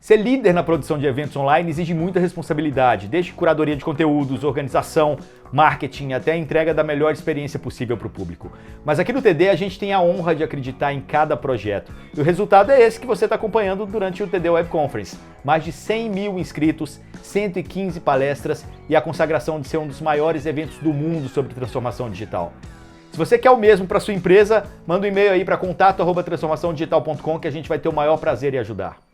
Ser líder na produção de eventos online exige muita responsabilidade, desde curadoria de conteúdos, organização, marketing, até a entrega da melhor experiência possível para o público. Mas aqui no TD a gente tem a honra de acreditar em cada projeto. E o resultado é esse que você está acompanhando durante o TD Web Conference. Mais de 100 mil inscritos, 115 palestras e a consagração de ser um dos maiores eventos do mundo sobre transformação digital. Se você quer o mesmo para sua empresa, manda um e-mail aí para contato@transformaçãodigital.com que a gente vai ter o maior prazer em ajudar.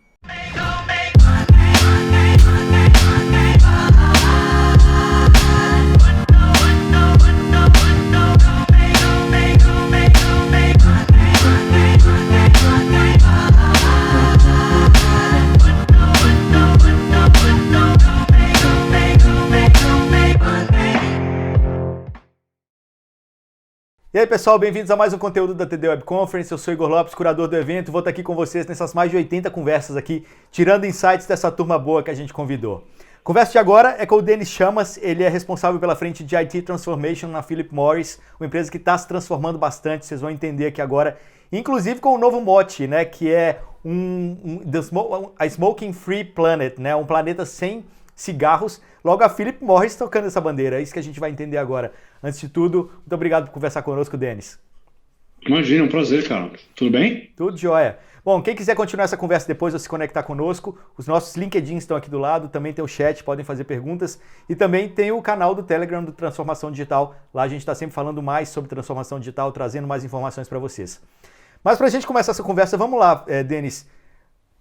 E aí pessoal, bem-vindos a mais um conteúdo da TD Web Conference. Eu sou Igor Lopes, curador do evento, vou estar aqui com vocês nessas mais de 80 conversas aqui, tirando insights dessa turma boa que a gente convidou. A conversa de agora é com o Denis Chamas, ele é responsável pela frente de IT Transformation na Philip Morris, uma empresa que está se transformando bastante, vocês vão entender aqui agora, inclusive com o novo mote, né, que é a Smoking Free Planet, né, um planeta sem cigarros. Logo a Philip Morris tocando essa bandeira, é isso que a gente vai entender agora. Antes de tudo, muito obrigado por conversar conosco, Denis. Imagina, é um prazer, cara. Tudo bem? Tudo jóia. Bom, quem quiser continuar essa conversa depois ou se conectar conosco, os nossos LinkedIn estão aqui do lado, também tem o chat, podem fazer perguntas e também tem o canal do Telegram do Transformação Digital. Lá a gente está sempre falando mais sobre transformação digital, trazendo mais informações para vocês. Mas para a gente começar essa conversa, vamos lá, Denis.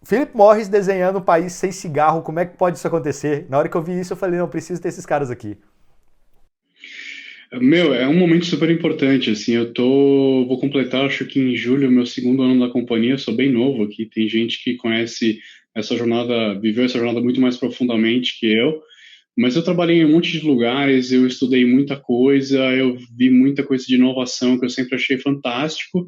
Philip Morris desenhando um país sem cigarro, como é que pode isso acontecer? Na hora que eu vi isso, eu falei, não, preciso ter esses caras aqui. Meu, é um momento super importante, assim, vou completar, acho que em julho, meu segundo ano da companhia, sou bem novo aqui, tem gente que conhece essa jornada, viveu essa jornada muito mais profundamente que eu, mas eu trabalhei em um monte de lugares, eu estudei muita coisa, eu vi muita coisa de inovação que eu sempre achei fantástico.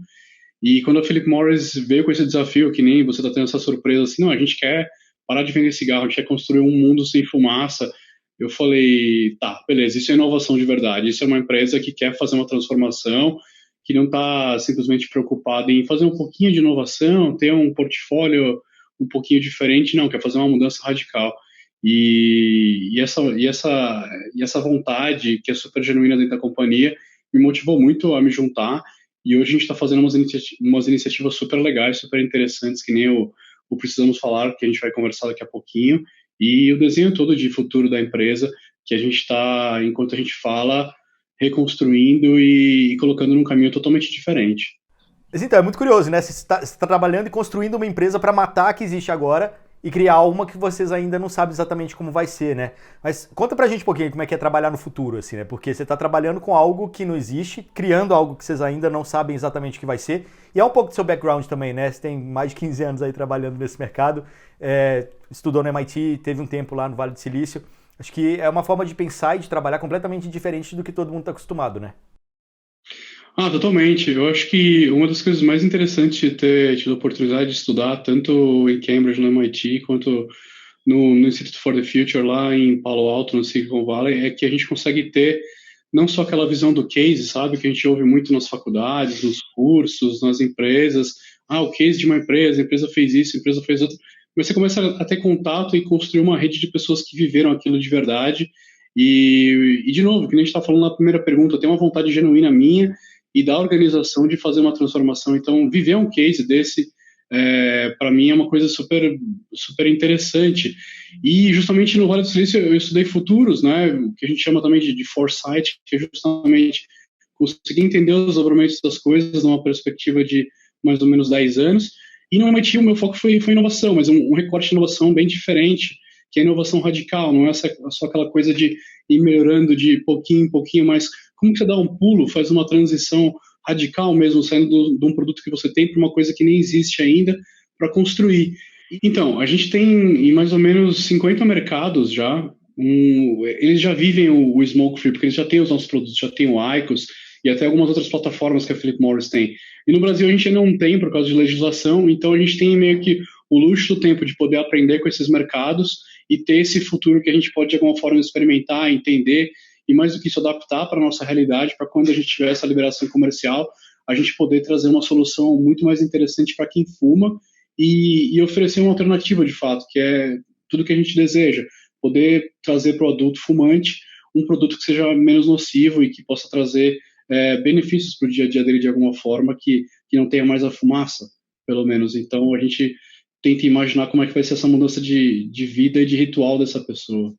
E quando a Philip Morris veio com esse desafio, que nem você está tendo essa surpresa, assim, não, a gente quer parar de vender cigarro, a gente quer construir um mundo sem fumaça. Eu falei, tá, beleza, isso é inovação de verdade, isso é uma empresa que quer fazer uma transformação, que não está simplesmente preocupada em fazer um pouquinho de inovação, ter um portfólio um pouquinho diferente, não, quer fazer uma mudança radical. E essa vontade, que é super genuína dentro da companhia, me motivou muito a me juntar. E hoje a gente está fazendo umas iniciativas super legais, super interessantes, que nem o Precisamos Falar, que a gente vai conversar daqui a pouquinho, e o desenho todo de futuro da empresa, que a gente está, enquanto a gente fala, reconstruindo e colocando num caminho totalmente diferente. Mas então, é muito curioso, né? Você está trabalhando e construindo uma empresa para matar a que existe agora e criar uma que vocês ainda não sabem exatamente como vai ser, né? Mas conta pra gente um pouquinho como é que é trabalhar no futuro, assim, né? Porque você tá trabalhando com algo que não existe, criando algo que vocês ainda não sabem exatamente o que vai ser. E é um pouco do seu background também, né? Você tem mais de 15 anos aí trabalhando nesse mercado, estudou no MIT, teve um tempo lá no Vale do Silício. Acho que é uma forma de pensar e de trabalhar completamente diferente do que todo mundo tá acostumado, né? Totalmente. Eu acho que uma das coisas mais interessantes de ter tido a oportunidade de estudar, tanto em Cambridge, no MIT, quanto no Institute for the Future, lá em Palo Alto, no Silicon Valley, é que a gente consegue ter não só aquela visão do case, sabe, que a gente ouve muito nas faculdades, nos cursos, nas empresas. O case de uma empresa, a empresa fez isso, a empresa fez outro. Mas você começa a ter contato e construir uma rede de pessoas que viveram aquilo de verdade. E de novo, que a gente está falando na primeira pergunta, eu tenho uma vontade genuína minha e da organização de fazer uma transformação. Então, viver um case desse, para mim, é uma coisa super, super interessante. E, justamente, no Vale do Silício, eu estudei futuros, né, que a gente chama também de foresight, que é justamente conseguir entender os desdobramentos das coisas numa perspectiva de mais ou menos 10 anos. E no MIT, o meu foco foi inovação, mas um recorte de inovação bem diferente, que é a inovação radical, não é só aquela coisa de ir melhorando de pouquinho em pouquinho, mas como que você dá um pulo, faz uma transição radical mesmo, saindo de um produto que você tem para uma coisa que nem existe ainda, para construir. Então, a gente tem em mais ou menos 50 mercados já, eles já vivem o Smoke Free, porque eles já têm os nossos produtos, já tem o IQOS e até algumas outras plataformas que a Philip Morris tem. E no Brasil a gente não tem por causa de legislação, então a gente tem meio que o luxo do tempo de poder aprender com esses mercados e ter esse futuro que a gente pode de alguma forma experimentar, entender e mais do que isso adaptar para a nossa realidade, para quando a gente tiver essa liberação comercial, a gente poder trazer uma solução muito mais interessante para quem fuma e oferecer uma alternativa de fato, que é tudo que a gente deseja, poder trazer para o adulto fumante um produto que seja menos nocivo e que possa trazer benefícios para o dia a dia dele de alguma forma, que não tenha mais a fumaça, pelo menos. Então a gente tenta imaginar como é que vai ser essa mudança de vida e de ritual dessa pessoa.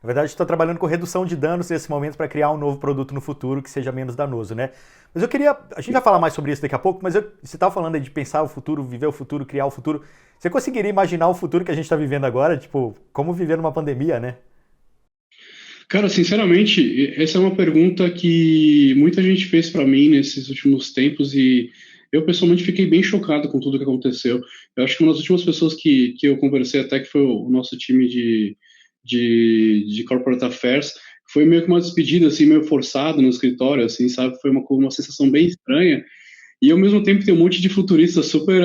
Na verdade, estou trabalhando com redução de danos nesse momento para criar um novo produto no futuro que seja menos danoso, né? Mas eu queria. A gente vai falar mais sobre isso daqui a pouco, mas você estava falando aí de pensar o futuro, viver o futuro, criar o futuro. Você conseguiria imaginar o futuro que a gente está vivendo agora? Tipo, como viver numa pandemia, né? Cara, sinceramente, essa é uma pergunta que muita gente fez para mim nesses últimos tempos e eu pessoalmente fiquei bem chocado com tudo que aconteceu. Eu acho que uma das últimas pessoas que eu conversei até que foi o nosso time de Corporate Affairs, foi meio que uma despedida, assim, meio forçada no escritório, assim, sabe? Foi uma sensação bem estranha. E ao mesmo tempo tem um monte de futurista super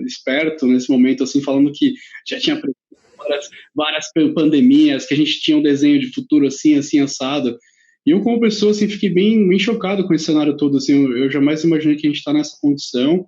esperto nesse momento, assim, falando que já tinha várias pandemias, que a gente tinha um desenho de futuro assim, assim, assado. E eu, como pessoa, assim, fiquei bem chocado com esse cenário todo, assim, eu jamais imaginei que a gente está nessa condição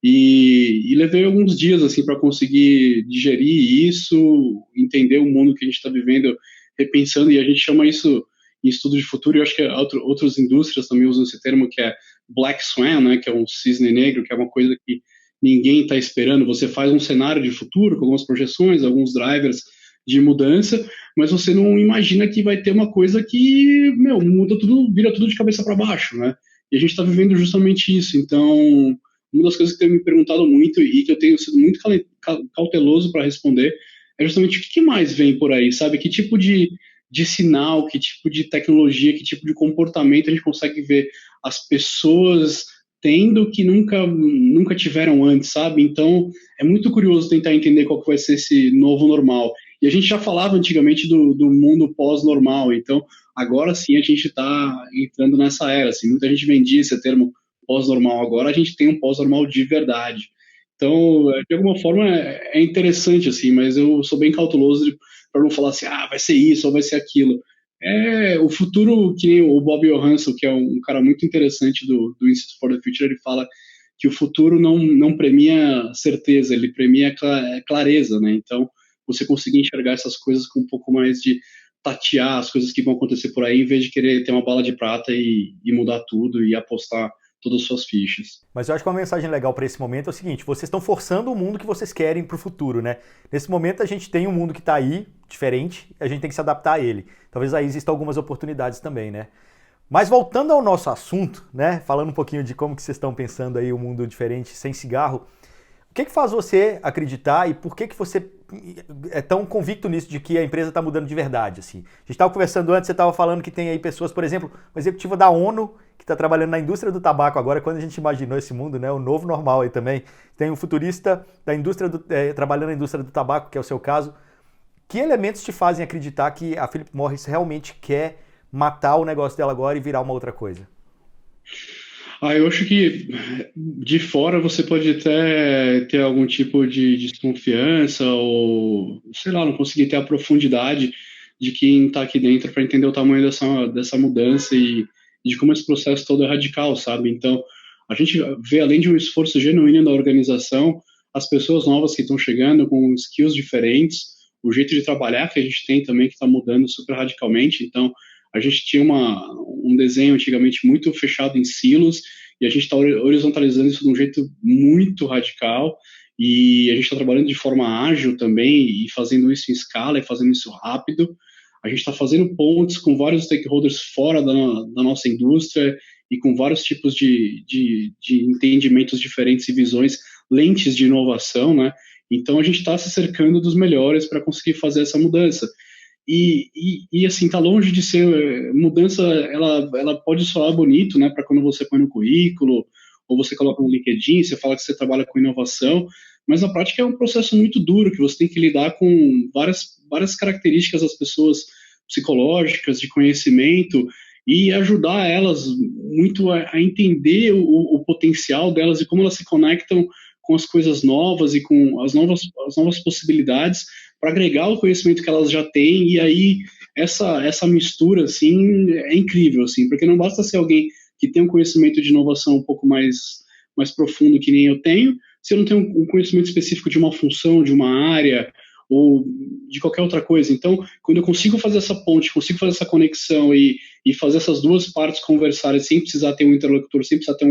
e levei alguns dias, assim, para conseguir digerir isso, entender o mundo que a gente está vivendo, repensando, e a gente chama isso em estudo de futuro, e eu acho que outras indústrias também usam esse termo, que é Black Swan, né, que é um cisne negro, que é uma coisa que ninguém está esperando. Você faz um cenário de futuro com algumas projeções, alguns drivers de mudança, mas você não imagina que vai ter uma coisa que, meu, muda tudo, vira tudo de cabeça para baixo, né? E a gente está vivendo justamente isso. Então, uma das coisas que eu tenho me perguntado muito e que eu tenho sido muito cauteloso para responder é justamente o que mais vem por aí, sabe? Que tipo de sinal, que tipo de tecnologia, que tipo de comportamento a gente consegue ver as pessoas tendo que nunca tiveram antes, sabe? Então, é muito curioso tentar entender qual que vai ser esse novo normal. E a gente já falava antigamente do mundo pós-normal, então agora sim a gente está entrando nessa era. Assim, muita gente vendia esse termo pós-normal, agora a gente tem um pós-normal de verdade. Então, de alguma forma, é interessante, assim, mas eu sou bem cauteloso para não falar assim, vai ser isso ou vai ser aquilo. O futuro, que nem o Bob Johansson, que é um cara muito interessante do Institute for the Future, ele fala que o futuro não premia certeza, ele premia clareza, né? Então, você conseguir enxergar essas coisas com um pouco mais de tatear as coisas que vão acontecer por aí, em vez de querer ter uma bala de prata e mudar tudo e apostar todas as suas fichas. Mas eu acho que uma mensagem legal para esse momento é o seguinte: vocês estão forçando o mundo que vocês querem para o futuro, né? Nesse momento a gente tem um mundo que está aí, diferente, e a gente tem que se adaptar a ele. Talvez aí existam algumas oportunidades também, né? Mas voltando ao nosso assunto, né? Falando um pouquinho de como que vocês estão pensando aí o um mundo diferente sem cigarro, o que faz você acreditar e por que você é tão convicto nisso de que a empresa está mudando de verdade? Assim? A gente estava conversando antes, você estava falando que tem aí pessoas, por exemplo, uma executiva da ONU que está trabalhando na indústria do tabaco agora, quando a gente imaginou esse mundo, né, o novo normal aí também. Tem um futurista da indústria trabalhando na indústria do tabaco, que é o seu caso. Que elementos te fazem acreditar que a Philip Morris realmente quer matar o negócio dela agora e virar uma outra coisa? Eu acho que de fora você pode até ter algum tipo de desconfiança ou, sei lá, não conseguir ter a profundidade de quem está aqui dentro para entender o tamanho dessa mudança e de como esse processo todo é radical, sabe? Então, a gente vê, além de um esforço genuíno da organização, as pessoas novas que estão chegando com skills diferentes, o jeito de trabalhar que a gente tem também que está mudando super radicalmente. Então, a gente tinha um desenho antigamente muito fechado em silos e a gente está horizontalizando isso de um jeito muito radical e a gente está trabalhando de forma ágil também e fazendo isso em escala e fazendo isso rápido. A gente está fazendo pontes com vários stakeholders fora da nossa indústria e com vários tipos de entendimentos diferentes e visões, lentes de inovação, né? Então a gente está se cercando dos melhores para conseguir fazer essa mudança. E assim, tá longe de ser mudança, ela pode soar bonito, né, para quando você põe no currículo, ou você coloca no LinkedIn, você fala que você trabalha com inovação, mas na prática é um processo muito duro, que você tem que lidar com várias características das pessoas psicológicas, de conhecimento, e ajudar elas muito a entender o potencial delas e como elas se conectam com as coisas novas e com as novas possibilidades para agregar o conhecimento que elas já têm, e aí essa mistura, assim, é incrível, assim, porque não basta ser alguém que tem um conhecimento de inovação um pouco mais profundo que nem eu tenho, se eu não tenho um conhecimento específico de uma função, de uma área, ou de qualquer outra coisa. Então, quando eu consigo fazer essa ponte, consigo fazer essa conexão e fazer essas duas partes conversarem sem precisar ter um interlocutor, sem precisar ter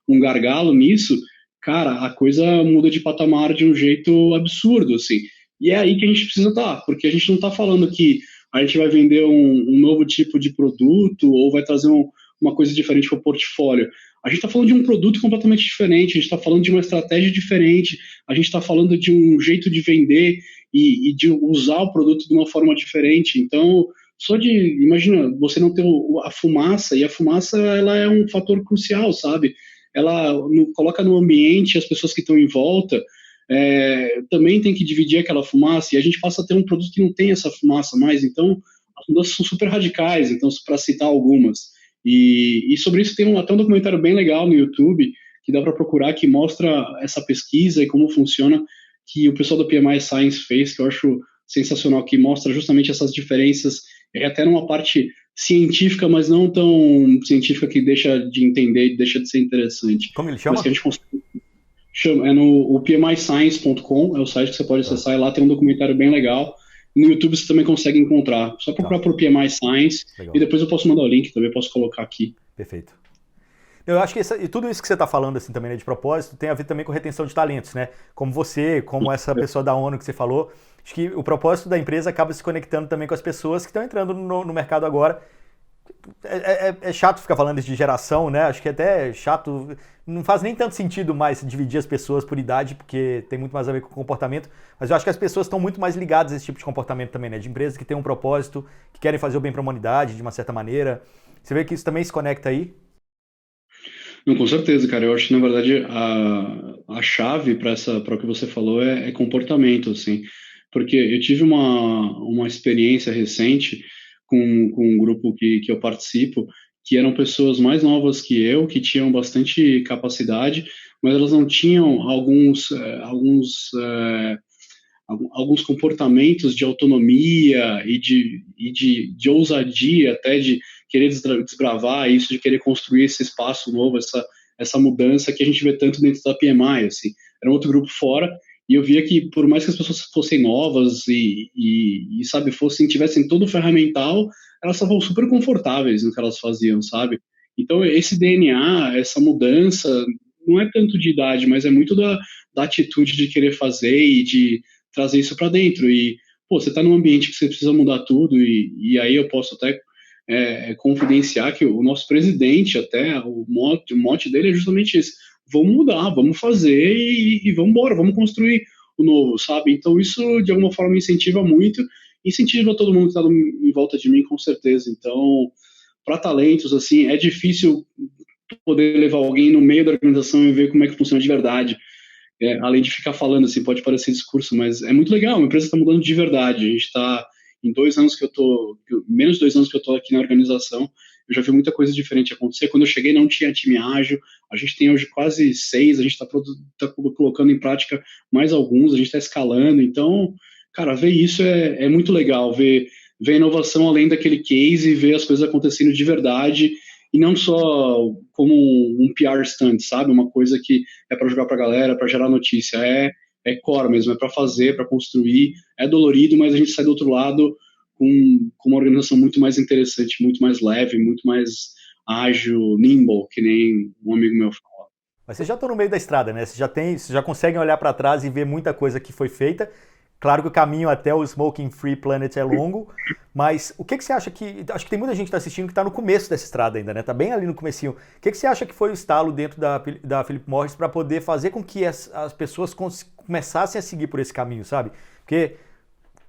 um gargalo nisso, cara, a coisa muda de patamar de um jeito absurdo, assim. E é aí que a gente precisa estar, porque a gente não está falando que a gente vai vender um novo tipo de produto ou vai trazer uma coisa diferente para o portfólio. A gente está falando de um produto completamente diferente, a gente está falando de uma estratégia diferente, a gente está falando de um jeito de vender e de usar o produto de uma forma diferente. Então, só de, imagina, você não ter a fumaça, e a fumaça ela é um fator crucial, sabe? Ela coloca no ambiente as pessoas que estão em volta, também tem que dividir aquela fumaça, e a gente passa a ter um produto que não tem essa fumaça mais, então as mudanças são super radicais, então, para citar algumas. E sobre isso tem até um documentário bem legal no YouTube, que dá para procurar, que mostra essa pesquisa e como funciona, que o pessoal do PMI Science fez, que eu acho sensacional, que mostra justamente essas diferenças, até numa parte científica, mas não tão científica que deixa de entender, deixa de ser interessante. Como ele chama? Mas que a gente consegue é no pmiscience.com, é o site que você pode acessar, e lá tem um documentário bem legal. No YouTube você também consegue encontrar. Só procurar por PMI Science. Legal. E depois eu posso mandar o link, também posso colocar aqui. Perfeito. Eu acho que e tudo isso que você está falando assim também, né, de propósito, tem a ver também com retenção de talentos, né? Como você, como essa pessoa da ONU que você falou. Acho que o propósito da empresa acaba se conectando também com as pessoas que estão entrando no mercado agora. É chato ficar falando isso de geração, né? Acho que é até chato. Não faz nem tanto sentido mais dividir as pessoas por idade, porque tem muito mais a ver com comportamento. Mas eu acho que as pessoas estão muito mais ligadas a esse tipo de comportamento também, né? De empresas que têm um propósito, que querem fazer o bem para a humanidade de uma certa maneira. Você vê que isso também se conecta aí? Não, com certeza, cara. Eu acho que, na verdade, a chave para o que você falou é comportamento, assim. Porque eu tive uma experiência recente com um grupo que eu participo, que eram pessoas mais novas que eu, que tinham bastante capacidade, mas elas não tinham alguns comportamentos de autonomia e de ousadia, até de querer desbravar isso, de querer construir esse espaço novo, essa mudança que a gente vê tanto dentro da PMI, assim. Era um outro grupo fora, e eu via que por mais que as pessoas fossem novas sabe, tivessem todo o ferramental, elas estavam super confortáveis no que elas faziam, sabe? Então, esse DNA, essa mudança, não é tanto de idade, mas é muito da atitude de querer fazer e de trazer isso para dentro. E, pô, você está num ambiente que você precisa mudar tudo, e aí eu posso até confidenciar que o nosso presidente, até, o mote dele é justamente esse: vamos mudar, vamos fazer e vamos embora, vamos construir o novo, sabe? Então isso, de alguma forma, me incentiva muito, incentiva todo mundo que está em volta de mim, com certeza. Então, para talentos, assim, é difícil poder levar alguém no meio da organização e ver como é que funciona de verdade. Além de ficar falando, assim, pode parecer discurso, mas é muito legal, a empresa está mudando de verdade. A gente está em 2 anos menos de 2 anos que eu estou aqui na organização, eu já vi muita coisa diferente acontecer. Quando eu cheguei não tinha time ágil, a gente tem hoje quase 6, a gente está colocando em prática mais alguns, a gente está escalando. Então, cara, ver isso é muito legal, ver inovação além daquele case, ver as coisas acontecendo de verdade, e não só como um PR stunt, sabe? Uma coisa que é para jogar para a galera, para gerar notícia. É core mesmo, é para fazer, para construir. É dolorido, mas a gente sai do outro lado com uma organização muito mais interessante, muito mais leve, muito mais ágil, nimble, que nem um amigo meu fala. Mas vocês já estão no meio da estrada, né? Vocês já conseguem olhar para trás e ver muita coisa que foi feita. Claro que o caminho até o Smoking Free Planet é longo, mas o que você acha que... Acho que tem muita gente que está assistindo que está no começo dessa estrada ainda, né? Está bem ali no comecinho. O que você acha que foi o estalo dentro da Philip Morris para poder fazer com que as pessoas começassem a seguir por esse caminho, sabe? Porque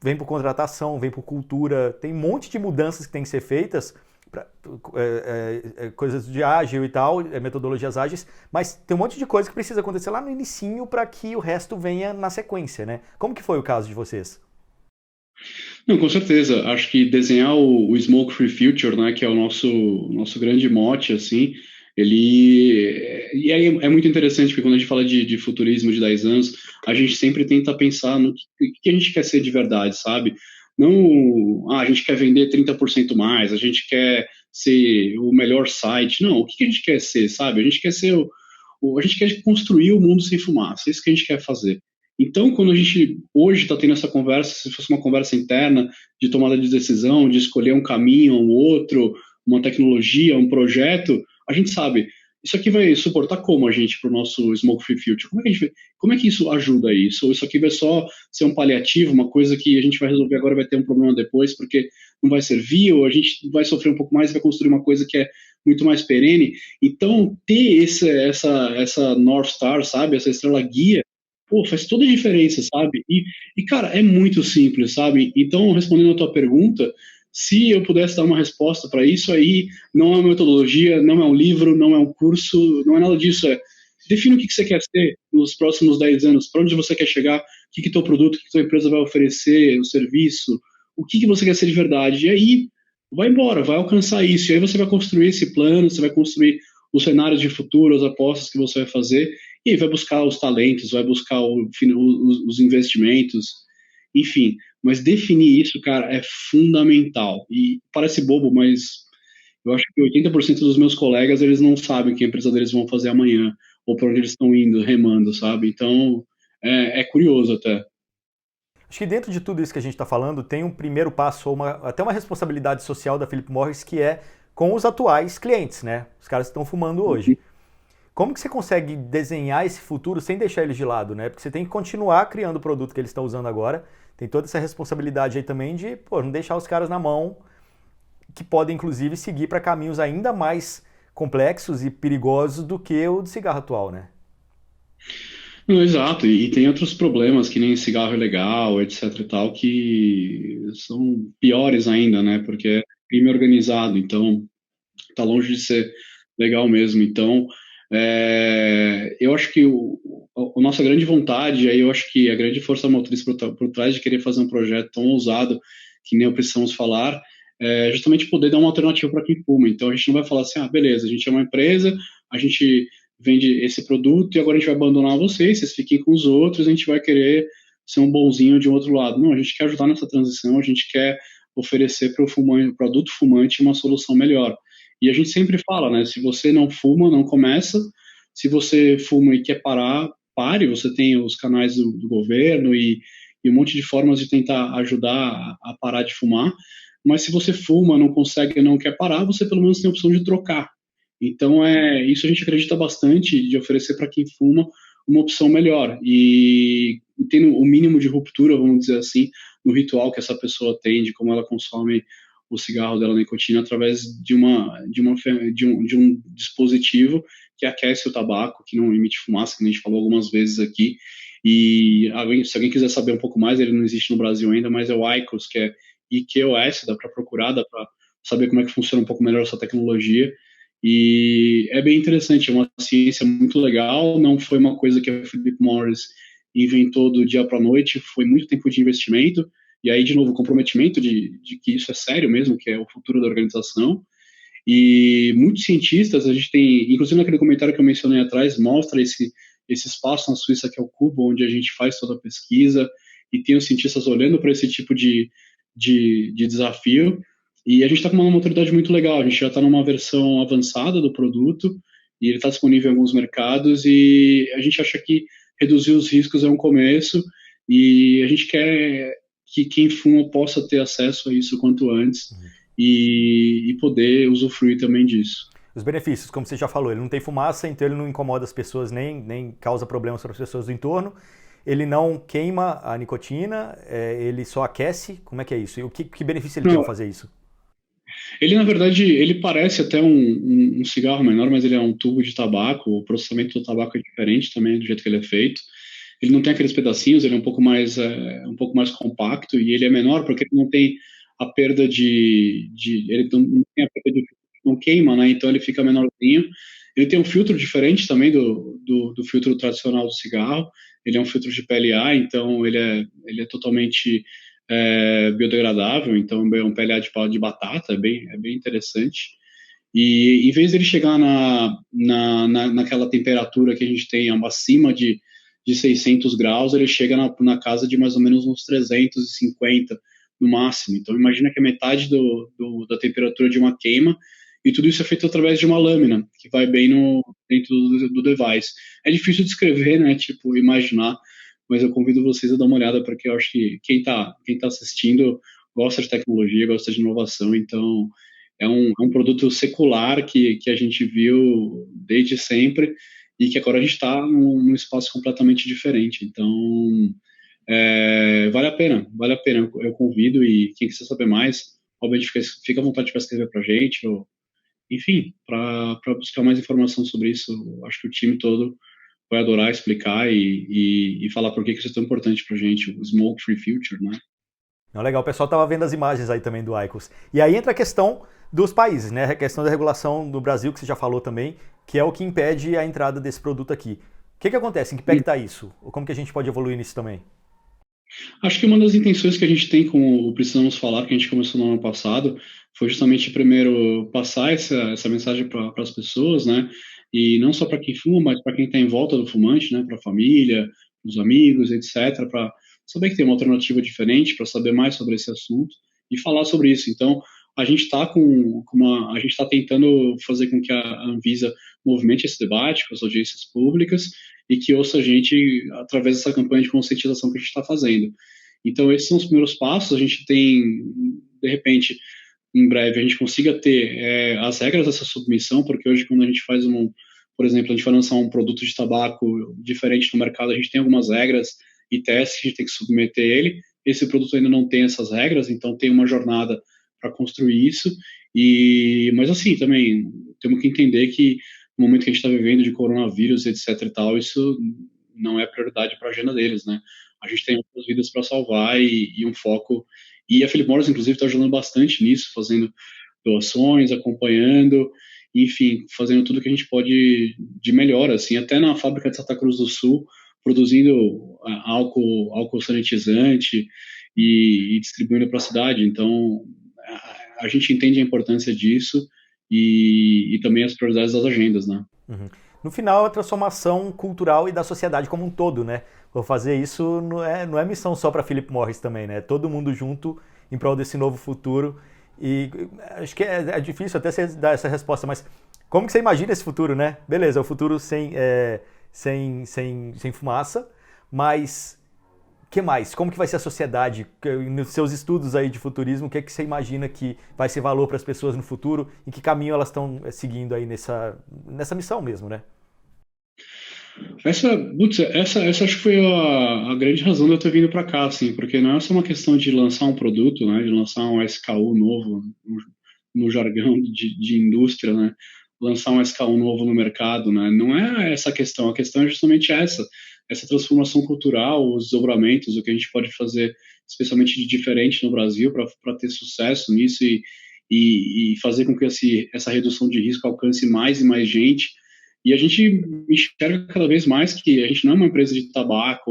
vem por contratação, vem por cultura, tem um monte de mudanças que tem que ser feitas, coisas de ágil e tal, metodologias ágeis, mas tem um monte de coisa que precisa acontecer lá no inicinho para que o resto venha na sequência, né? Como que foi o caso de vocês? Não, com certeza. Acho que desenhar o Smoke Free Future, né, que é o nosso grande mote, assim, e aí é muito interessante, porque quando a gente fala de futurismo de 10 anos, a gente sempre tenta pensar no que a gente quer ser de verdade, sabe? Não, a gente quer vender 30% mais, a gente quer ser o melhor site. Não, o que a gente quer ser, sabe? A gente quer ser A gente quer construir o mundo sem fumaça, é isso que a gente quer fazer. Então, quando a gente hoje está tendo essa conversa, se fosse uma conversa interna de tomada de decisão, de escolher um caminho ou outro, uma tecnologia, um projeto, a gente sabe, isso aqui vai suportar como a gente para o nosso Smoke Free Future? Como é que isso ajuda isso? Ou isso aqui vai só ser um paliativo, uma coisa que a gente vai resolver agora e vai ter um problema depois porque não vai servir, ou a gente vai sofrer um pouco mais e vai construir uma coisa que é muito mais perene. Então, ter essa North Star, sabe? Essa estrela guia, pô, faz toda a diferença, sabe? Cara, é muito simples, sabe? Então, respondendo a tua pergunta, se eu pudesse dar uma resposta para isso, aí não é uma metodologia, não é um livro, não é um curso, não é nada disso. Define o que você quer ser nos próximos 10 anos, para onde você quer chegar, o que teu produto, o que tua empresa vai oferecer, o serviço, o que você quer ser de verdade. E aí, vai embora, vai alcançar isso. E aí você vai construir esse plano, você vai construir os cenários de futuro, as apostas que você vai fazer, e aí vai buscar os talentos, vai buscar os investimentos, enfim. Mas definir isso, cara, é fundamental. E parece bobo, mas eu acho que 80% dos meus colegas, eles não sabem o que a empresa deles vão fazer amanhã, ou para onde eles estão indo, remando, sabe? Então, é curioso até. Acho que dentro de tudo isso que a gente está falando, tem um primeiro passo, ou até uma responsabilidade social da Philip Morris, que é com os atuais clientes, né? Os caras que estão fumando hoje. Como que você consegue desenhar esse futuro sem deixar eles de lado, né? Porque você tem que continuar criando o produto que eles estão usando agora. Tem toda essa responsabilidade aí também de, pô, não deixar os caras na mão, que podem inclusive seguir para caminhos ainda mais complexos e perigosos do que o de cigarro atual, né? Não, exato, e tem outros problemas, que nem cigarro ilegal, etc e tal, que são piores ainda, né? Porque é crime organizado, então tá longe de ser legal mesmo. Então, eu acho que a nossa grande vontade, aí eu acho que a grande força motriz por trás de querer fazer um projeto tão ousado, que nem o Precisamos Falar, é justamente poder dar uma alternativa para quem fuma. Então, a gente não vai falar assim, beleza, a gente é uma empresa, a gente vende esse produto e agora a gente vai abandonar vocês fiquem com os outros, a gente vai querer ser um bonzinho de um outro lado. Não, a gente quer ajudar nessa transição, a gente quer oferecer para o adulto fumante uma solução melhor. E a gente sempre fala, né? Se você não fuma, não começa. Se você fuma e quer parar, pare. Você tem os canais do governo e um monte de formas de tentar ajudar a parar de fumar. Mas se você fuma, não consegue, não quer parar, você pelo menos tem a opção de trocar. Então, isso a gente acredita bastante de oferecer para quem fuma uma opção melhor. E tendo o mínimo de ruptura, vamos dizer assim, no ritual que essa pessoa tem, de como ela consome o cigarro dela, a nicotina, através de um dispositivo que aquece o tabaco, que não emite fumaça, que a gente falou algumas vezes aqui. E se alguém quiser saber um pouco mais, ele não existe no Brasil ainda, mas é o IQOS, que é IQOS, dá para procurar, dá para saber como é que funciona um pouco melhor essa tecnologia. E é bem interessante, é uma ciência muito legal, não foi uma coisa que a Philip Morris inventou do dia para a noite, foi muito tempo de investimento, e aí, de novo, o comprometimento de que isso é sério mesmo, que é o futuro da organização. E muitos cientistas, a gente tem, inclusive naquele comentário que eu mencionei atrás, mostra esse espaço na Suíça, que é o Cubo, onde a gente faz toda a pesquisa, e tem os cientistas olhando para esse tipo de desafio. E a gente está com uma maturidade muito legal, a gente já está numa versão avançada do produto, e ele está disponível em alguns mercados, e a gente acha que reduzir os riscos é um começo, e a gente quer que quem fuma possa ter acesso a isso quanto antes e poder usufruir também disso. Os benefícios, como você já falou, ele não tem fumaça, então ele não incomoda as pessoas, nem causa problemas para as pessoas do entorno. Ele não queima a nicotina, ele só aquece. Como é que é isso? E que benefício ele tem ao fazer isso? Ele, na verdade, ele parece até um cigarro menor, mas ele é um tubo de tabaco. O processamento do tabaco é diferente também do jeito que ele é feito. Ele não tem aqueles pedacinhos, ele é um pouco mais compacto e ele é menor porque ele não tem a perda ele não tem a perda de não queima, né? Então ele fica menorzinho. Ele tem um filtro diferente também do filtro tradicional do cigarro. Ele é um filtro de PLA, então ele é totalmente biodegradável. Então é um PLA de batata, é bem interessante. E em vez dele chegar naquela temperatura que a gente tem acima de 600 graus, ele chega na casa de mais ou menos uns 350 no máximo. Então, imagina que é metade da temperatura de uma queima, e tudo isso é feito através de uma lâmina, que vai bem dentro do device. É difícil de escrever, né, tipo, imaginar, mas eu convido vocês a dar uma olhada, porque eu acho que quem tá assistindo gosta de tecnologia, gosta de inovação, então é um produto secular que a gente viu desde sempre e que agora a gente está num espaço completamente diferente. Então, vale a pena. Eu convido e quem quiser saber mais, obviamente fica à vontade para escrever para a gente, ou, enfim, para buscar mais informação sobre isso. Eu acho que o time todo vai adorar explicar e falar por que isso é tão importante para a gente, o Smoke Free Future, né? Não, legal, o pessoal estava vendo as imagens aí também do IQOS. E aí entra a questão dos países, né? A questão da regulação do Brasil, que você já falou também, que é o que impede a entrada desse produto aqui. O que acontece? Em que pé que está isso? Ou como que a gente pode evoluir nisso também? Acho que uma das intenções que a gente tem com o Precisamos Falar, que a gente começou no ano passado, foi justamente primeiro passar essa mensagem para as pessoas, né? E não só para quem fuma, mas para quem está em volta do fumante, né? Para a família, os amigos, etc. Para saber que tem uma alternativa diferente, para saber mais sobre esse assunto e falar sobre isso. Então, a gente está a gente está tentando fazer com que a Anvisa movimente esse debate com as audiências públicas e que ouça a gente através dessa campanha de conscientização que a gente está fazendo. Então, esses são os primeiros passos. A gente tem, de repente, em breve, a gente consiga ter as regras dessa submissão, porque hoje, quando a gente faz por exemplo, a gente vai lançar um produto de tabaco diferente no mercado, a gente tem algumas regras e testes que a gente tem que submeter ele. Esse produto ainda não tem essas regras, então tem uma jornada para construir isso. Mas assim, também temos que entender que no momento que a gente está vivendo de coronavírus, etc e tal, isso não é prioridade para a agenda deles, né? A gente tem outras vidas para salvar e um foco. E a Philip Morris, inclusive, está ajudando bastante nisso, fazendo doações, acompanhando, enfim, fazendo tudo que a gente pode de melhor, assim, até na fábrica de Santa Cruz do Sul, produzindo álcool sanitizante e distribuindo para a cidade. Então, a gente entende a importância disso e também as prioridades das agendas, né? Uhum. No final, é a transformação cultural e da sociedade como um todo, né? Vou fazer isso não é missão só para Philip Morris também, né? Todo mundo junto em prol desse novo futuro. E acho que é difícil até você dar essa resposta, mas como que você imagina esse futuro, né? Beleza, é o futuro sem fumaça, mas que mais? Como que vai ser a sociedade? Nos seus estudos aí de futurismo, o que, é que você imagina que vai ser valor para as pessoas no futuro? Em que caminho elas estão seguindo aí nessa missão mesmo, né? Essa acho que foi a grande razão de eu ter vindo para cá, assim, porque não é só uma questão de lançar um produto, né, de lançar um SKU novo, no jargão de indústria, né, lançar um SKU novo no mercado, né, não é essa a questão é justamente essa transformação cultural, os desdobramentos, o que a gente pode fazer, especialmente de diferente no Brasil, para ter sucesso nisso e fazer com que essa redução de risco alcance mais e mais gente. E a gente enxerga cada vez mais que a gente não é uma empresa de tabaco,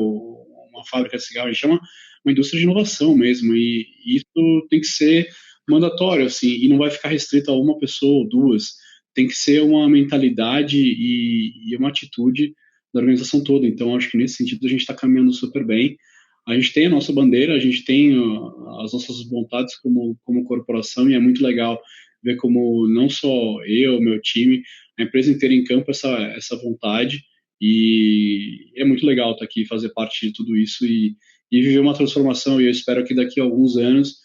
uma fábrica de cigarro, a gente é uma indústria de inovação mesmo, e isso tem que ser mandatório, assim, e não vai ficar restrito a uma pessoa ou duas, tem que ser uma mentalidade e uma atitude da organização toda. Então, acho que nesse sentido a gente está caminhando super bem. A gente tem a nossa bandeira, a gente tem as nossas vontades como corporação, e é muito legal ver como não só eu, meu time, a empresa inteira em campo essa vontade, e é muito legal estar aqui, fazer parte de tudo isso e viver uma transformação. E eu espero que daqui a alguns anos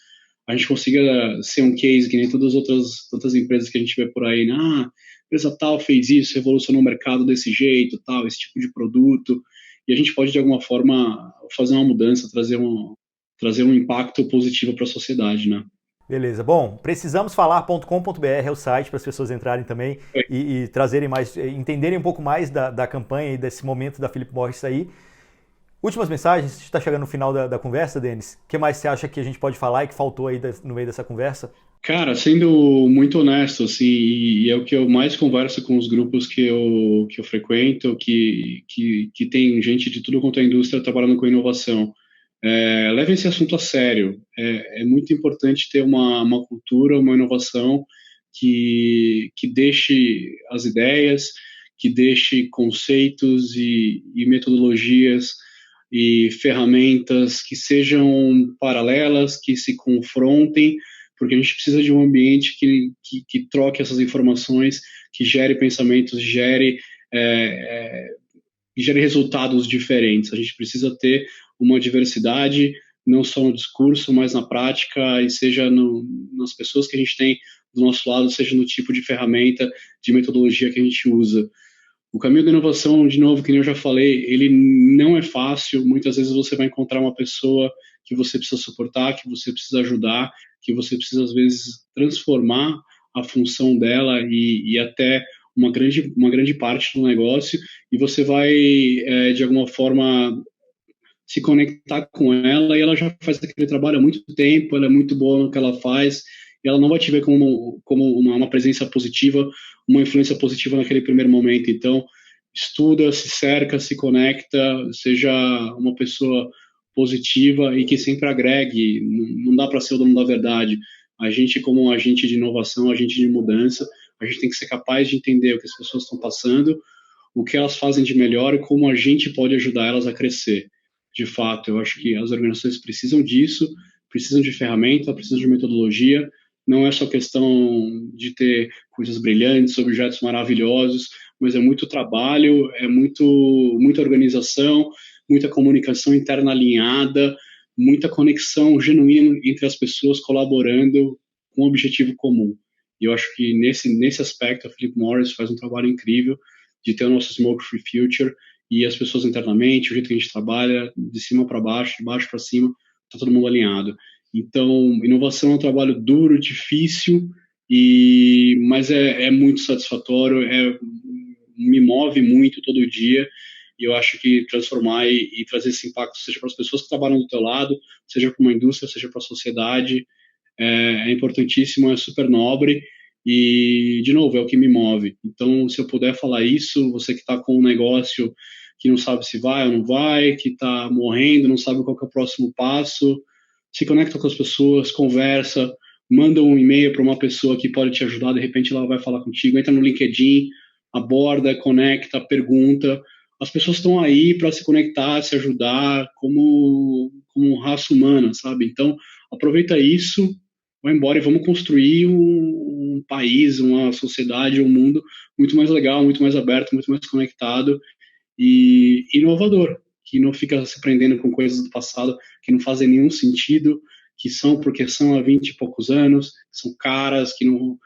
a gente consiga ser um case que nem todas as outras empresas que a gente vê por aí, né? Ah, a empresa tal fez isso, revolucionou o mercado desse jeito, tal, esse tipo de produto, e a gente pode de alguma forma fazer uma mudança, trazer um impacto positivo para a sociedade, né? Beleza. Bom, precisamosfalar.com.br é o site para as pessoas entrarem também e trazerem mais, entenderem um pouco mais da campanha e desse momento da Philip Morris aí. Últimas mensagens, está chegando no final da conversa, Denis. O que mais você acha que a gente pode falar e que faltou aí no meio dessa conversa? Cara, sendo muito honesto, assim, e é o que eu mais converso com os grupos que eu frequento, que tem gente de tudo quanto é indústria trabalhando com inovação. Leve esse assunto a sério. É muito importante ter uma cultura, uma inovação que deixe as ideias, que deixe conceitos e metodologias e ferramentas que sejam paralelas, que se confrontem, porque a gente precisa de um ambiente que troque essas informações, que gere pensamentos, gere resultados diferentes. A gente precisa ter uma diversidade, não só no discurso, mas na prática, e seja nas pessoas que a gente tem do nosso lado, seja no tipo de ferramenta, de metodologia que a gente usa. O caminho da inovação, de novo, que nem eu já falei, ele não é fácil. Muitas vezes você vai encontrar uma pessoa que você precisa suportar, que você precisa ajudar, que você precisa, às vezes, transformar a função dela e até uma grande parte do negócio, e você vai, de alguma forma, se conectar com ela, e ela já faz aquele trabalho há muito tempo, ela é muito boa no que ela faz, e ela não vai te ver como uma presença positiva, uma influência positiva naquele primeiro momento. Então, estuda, se cerca, se conecta, seja uma pessoa positiva e que sempre agregue. Não dá para ser o dono da verdade. A gente, como um agente de inovação, agente de mudança, a gente tem que ser capaz de entender o que as pessoas estão passando, o que elas fazem de melhor e como a gente pode ajudar elas a crescer. De fato, eu acho que as organizações precisam disso, precisam de ferramenta, precisam de metodologia. Não é só questão de ter coisas brilhantes, objetos maravilhosos, mas é muito trabalho, muita organização, muita comunicação interna alinhada, muita conexão genuína entre as pessoas colaborando com um objetivo comum. E eu acho que nesse aspecto a Philip Morris faz um trabalho incrível de ter o nosso Smoke Free Future, e as pessoas internamente, o jeito que a gente trabalha, de cima para baixo, de baixo para cima, está todo mundo alinhado. Então, inovação é um trabalho duro, difícil, mas é muito satisfatório, me move muito todo dia, e eu acho que transformar e trazer esse impacto, seja para as pessoas que trabalham do teu lado, seja para uma indústria, seja para a sociedade, é importantíssimo, é super nobre, e, de novo, é o que me move. Então, se eu puder falar isso, você que está com um negócio que não sabe se vai ou não vai, que está morrendo, não sabe qual que é o próximo passo, se conecta com as pessoas, conversa, manda um e-mail para uma pessoa que pode te ajudar, de repente ela vai falar contigo, entra no LinkedIn, aborda, conecta, pergunta. As pessoas estão aí para se conectar, se ajudar, como raça humana, sabe? Então, aproveita isso, vai embora e vamos construir um país, uma sociedade, um mundo muito mais legal, muito mais aberto, muito mais conectado e inovador, que não fica se prendendo com coisas do passado que não fazem nenhum sentido, que são porque são há 20 e poucos anos, são caras que não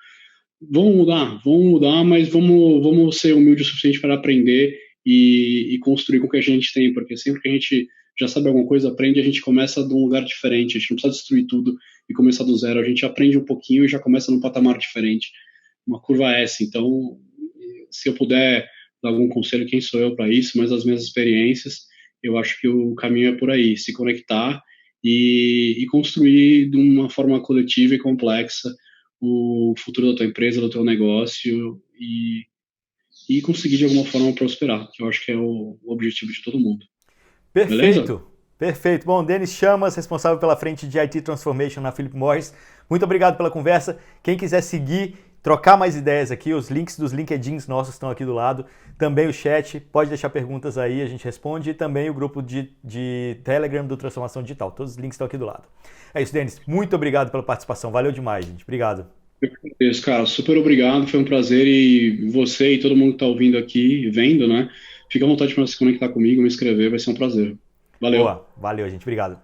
vão mudar, mas vamos ser humildes o suficiente para aprender e construir com o que a gente tem, porque sempre que a gente já sabe alguma coisa, aprende, a gente começa de um lugar diferente, a gente não precisa destruir tudo e começar do zero, a gente aprende um pouquinho e já começa num patamar diferente, uma curva S. Então, se eu puder dar algum conselho, quem sou eu para isso, mas as minhas experiências, eu acho que o caminho é por aí, se conectar e construir de uma forma coletiva e complexa o futuro da tua empresa, do teu negócio e conseguir de alguma forma prosperar, que eu acho que é o objetivo de todo mundo. Perfeito, beleza? Perfeito. Bom, Denis Chamas, responsável pela frente de IT Transformation na Philip Morris. Muito obrigado pela conversa. Quem quiser seguir, trocar mais ideias aqui, os links dos LinkedIns nossos estão aqui do lado. Também o chat, pode deixar perguntas aí, a gente responde. E também o grupo de Telegram do Transformação Digital. Todos os links estão aqui do lado. É isso, Denis. Muito obrigado pela participação. Valeu demais, gente. Obrigado. Cara, super obrigado. Foi um prazer. E você e todo mundo que está ouvindo aqui, vendo, né? Fica à vontade para se conectar comigo, me escrever. Vai ser um prazer. Valeu. Boa. Valeu, gente. Obrigado.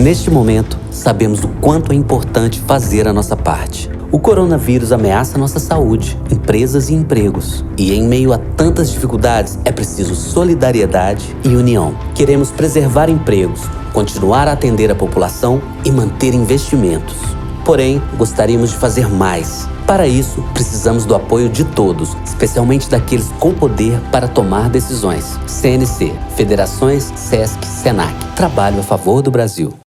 Neste momento, sabemos o quanto é importante fazer a nossa parte. O coronavírus ameaça nossa saúde, empresas e empregos. E em meio a tantas dificuldades, é preciso solidariedade e união. Queremos preservar empregos, continuar a atender a população e manter investimentos. Porém, gostaríamos de fazer mais. Para isso, precisamos do apoio de todos, especialmente daqueles com poder para tomar decisões. CNC, federações, SESC, SENAC. Trabalho a favor do Brasil.